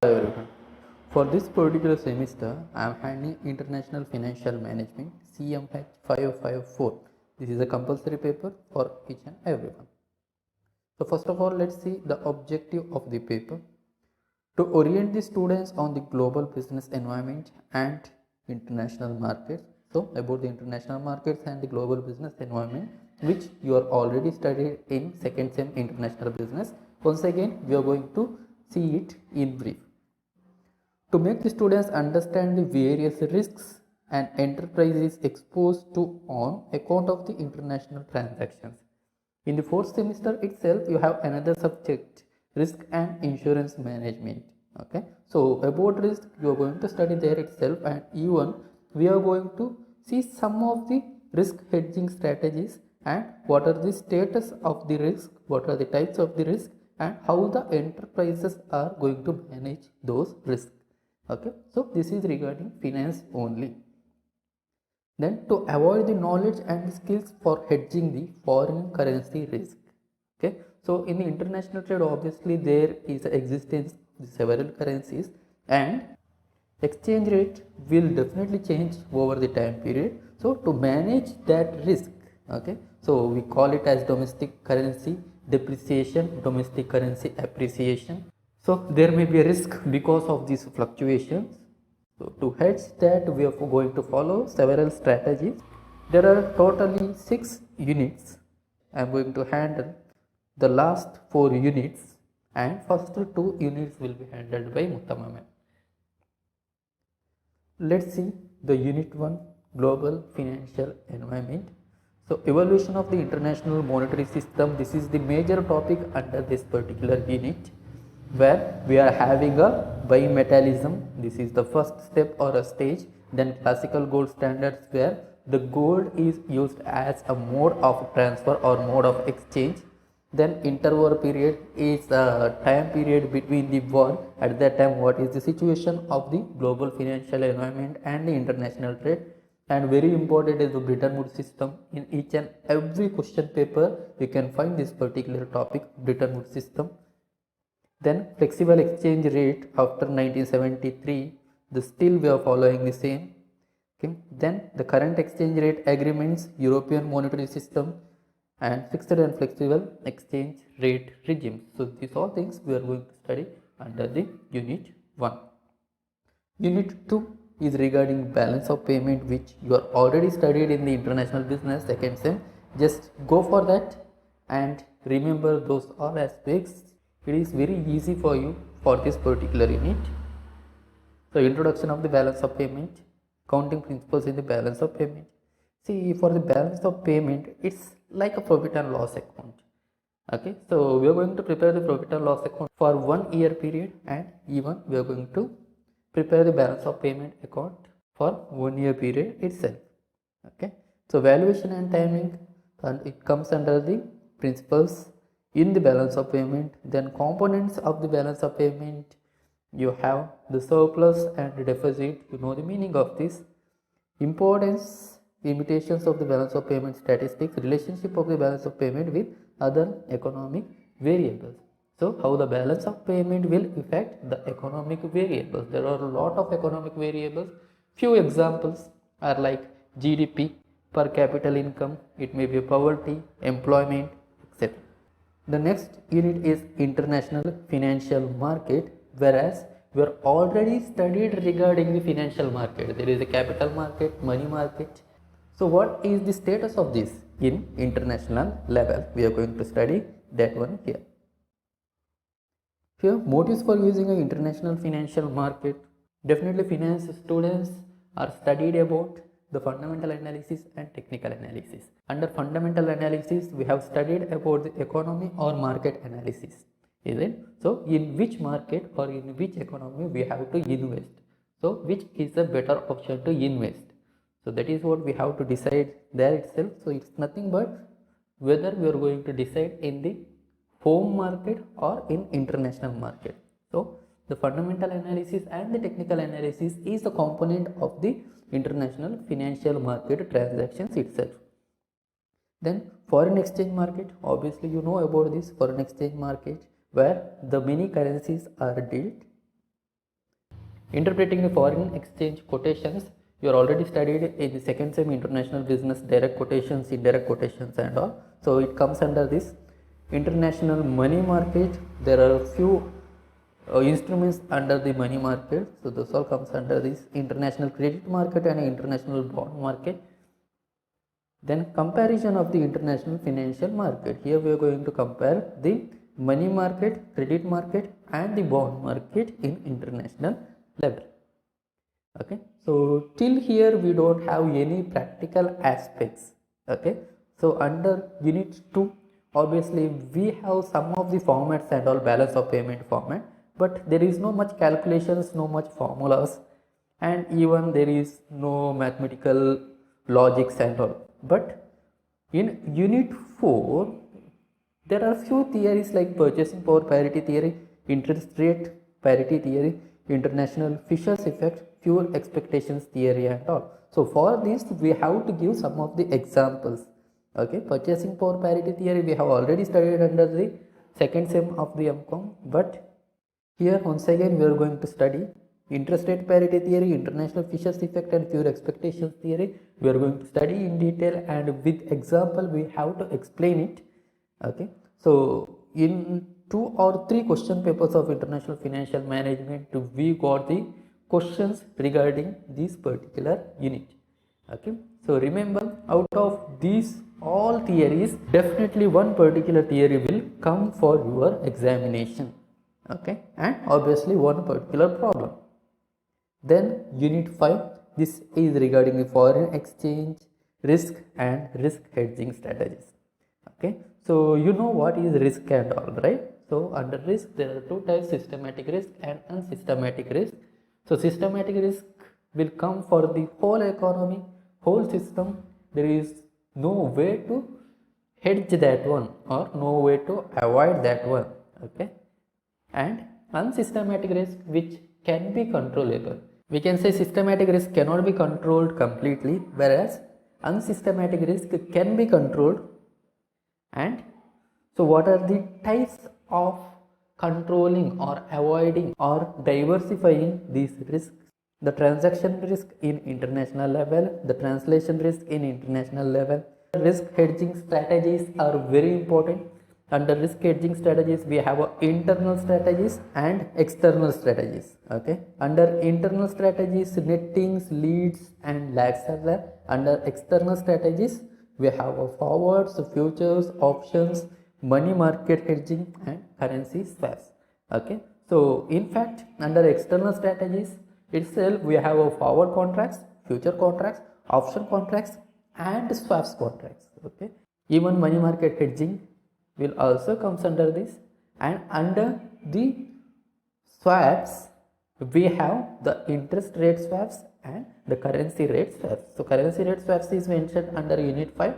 Hello everyone. For this particular semester, I am handling International Financial Management CMH 554. This is a compulsory paper for each and everyone. So first of all, let's see the objective of the paper. To orient the students on the global business environment and international markets. So about the international markets and the global business environment, which you are already studied in second sem international business. Once again, we are going to see it in brief. To make the students understand the various risks an enterprise is exposed to on account of the international transactions. In the fourth semester itself, you have another subject, risk and insurance management. Okay, so about risk, you are going to study there itself, and even we are going to see some of the risk hedging strategies and what are the status of the risk, what are the types of the risk, and how the enterprises are going to manage those risks. Okay, so this is regarding finance only. Then to avoid the knowledge and skills for hedging the foreign currency risk. Okay, so in the international trade, obviously there is existence of several currencies, and exchange rate will definitely change over the time period. So to manage that risk, okay, so we call it as domestic currency depreciation, domestic currency appreciation. So there may be a risk because of these fluctuations. So to hedge that, we are going to follow several strategies. There are totally 6 units. I am going to handle the last 4 units, and first 2 units will be handled by Muttama ma'am. Let's see the unit 1, global financial environment. So evolution of the international monetary system, this is the major topic under this particular unit, where we are having a bimetallism. This is the first step or a stage. Then classical gold standards, where the gold is used as a mode of transfer or mode of exchange. Then interwar period is a time period between the war. At that time, what is the situation of the global financial environment and the international trade. And very important is the Bretton Woods system. In each and every question paper, you can find this particular topic, Bretton Woods system. Then flexible exchange rate after 1973, the still we are following the same. Okay. Then the current exchange rate agreements, European monetary system, and fixed and flexible exchange rate regimes. So these all things we are going to study under the unit 1. Unit 2 is regarding balance of payment, which you are already studied in the international business second sem. Just go for that and remember those all aspects. It is very easy for you for this particular unit. So introduction of the balance of payment, counting principles in the balance of payment. See, for the balance of payment, it's like a profit and loss account. Okay, so we are going to prepare the profit and loss account for 1 year period, and even we are going to prepare the balance of payment account for 1 year period itself. Okay, so valuation and timing, and it comes under the principles in the balance of payment. Then components of the balance of payment, you have the surplus and the deficit. You know the meaning of this. Importance, limitations of the balance of payment statistics, relationship of the balance of payment with other economic variables. So how the balance of payment will affect the economic variables. There are a lot of economic variables. Few examples are like GDP, per capita income, it may be poverty, employment, etc. The next unit is international financial market, whereas we are already studied regarding the financial market. There is a capital market, money market. So what is the status of this in international level? We are going to study that one here. Here, motives for using an international financial market. Definitely finance students are studied about the fundamental analysis and technical analysis. Under fundamental analysis, we have studied about the economy or market analysis. Is it? So in which market or in which economy we have to invest. So which is the better option to invest. So that is what we have to decide there itself. So it's nothing but whether we are going to decide in the home market or in international market. So the fundamental analysis and the technical analysis is a component of the international financial market transactions itself. Then foreign exchange market, obviously you know about this foreign exchange market, where the many currencies are dealt. Interpreting the foreign exchange quotations, you are already studied in the second sem international business, direct quotations, indirect quotations and all. So it comes under this international money market. There are few instruments under the money market. So this all comes under this international credit market and international bond market. Then comparison of the international financial market. Here we are going to compare the money market, credit market and the bond market in international level. Okay, so till here we don't have any practical aspects. Okay, so under unit 2 obviously we have some of the formats and all, balance of payment format, but there is no much calculations, no much formulas, and even there is no mathematical logics and all. But in unit 4 there are few theories like purchasing power parity theory, interest rate parity theory, international Fisher's effect, fuel expectations theory and all. So for this we have to give some of the examples. Okay, purchasing power parity theory we have already studied under the second sem of the MCOM, but here once again we are going to study interest rate parity theory, international Fisher's effect and fuel expectations theory. We are going to study in detail and with example we have to explain it. Okay, so in 2 or 3 question papers of international financial management we got the questions regarding this particular unit. Okay, so remember, out of these all theories, definitely one particular theory will come for your examination. Okay, and obviously one particular problem. Then unit 5, this is regarding the foreign exchange risk and risk hedging strategies. Okay, so you know what is risk and all, right? So under risk there are 2 types, systematic risk and unsystematic risk. So systematic risk will come for the whole economy, whole system. There is no way to hedge that one or no way to avoid that one. Okay, and unsystematic risk which can be controllable. We can say systematic risk cannot be controlled completely, whereas unsystematic risk can be controlled. And so what are the types of controlling or avoiding or diversifying these risks? The transaction risk in international level, the translation risk in international level. Risk hedging strategies are very important. Under risk hedging strategies we have internal strategies and external strategies. Okay, under internal strategies nettings, leads and lags are there. Under external strategies we have forwards, futures, options, money market hedging and currency swaps. Okay, so in fact under external strategies itself we have forward contracts, future contracts, option contracts and swaps contracts. Okay, even money market hedging will also comes under this. And under the swaps we have the interest rate swaps and the currency rate swaps. So currency rate swaps is mentioned under unit 5,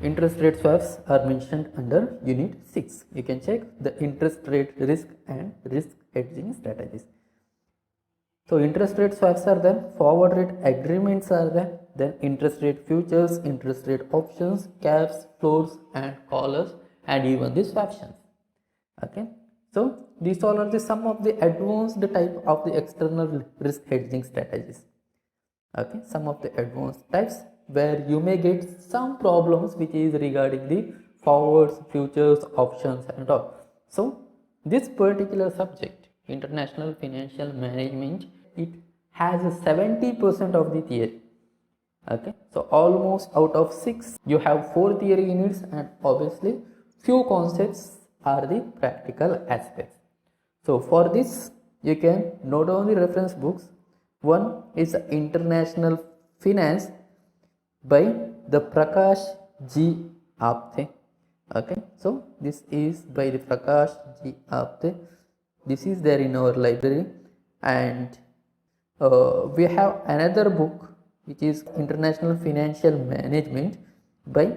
interest rate swaps are mentioned under unit 6. You can check the interest rate risk and risk hedging strategies. So interest rate swaps are there, forward rate agreements are there, then interest rate futures, interest rate options, caps, floors and collars and even the swaptions. Okay, so these all are the some of the advanced type of the external risk hedging strategies. Okay, some of the advanced types where you may get some problems which is regarding the forwards, futures, options and all. So this particular subject, international financial management, it has 70% of the theory. Okay, so almost out of 6 you have 4 theory units and obviously few concepts are the practical aspects. So for this you can note down the reference books. One is International Finance by the Prakash G. Apte. Okay, so this is by the Prakash G. Apte. This is there in our library. And we have another book which is International Financial Management by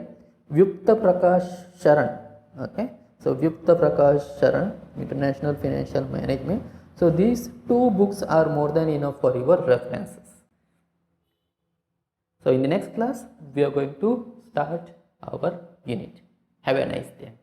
Vyukta Prakash Sharan. Okay, so Vyukta Prakash Sharan, International Financial Management. So these 2 books are more than enough for your references. So in the next class we are going to start our unit. Have a nice day.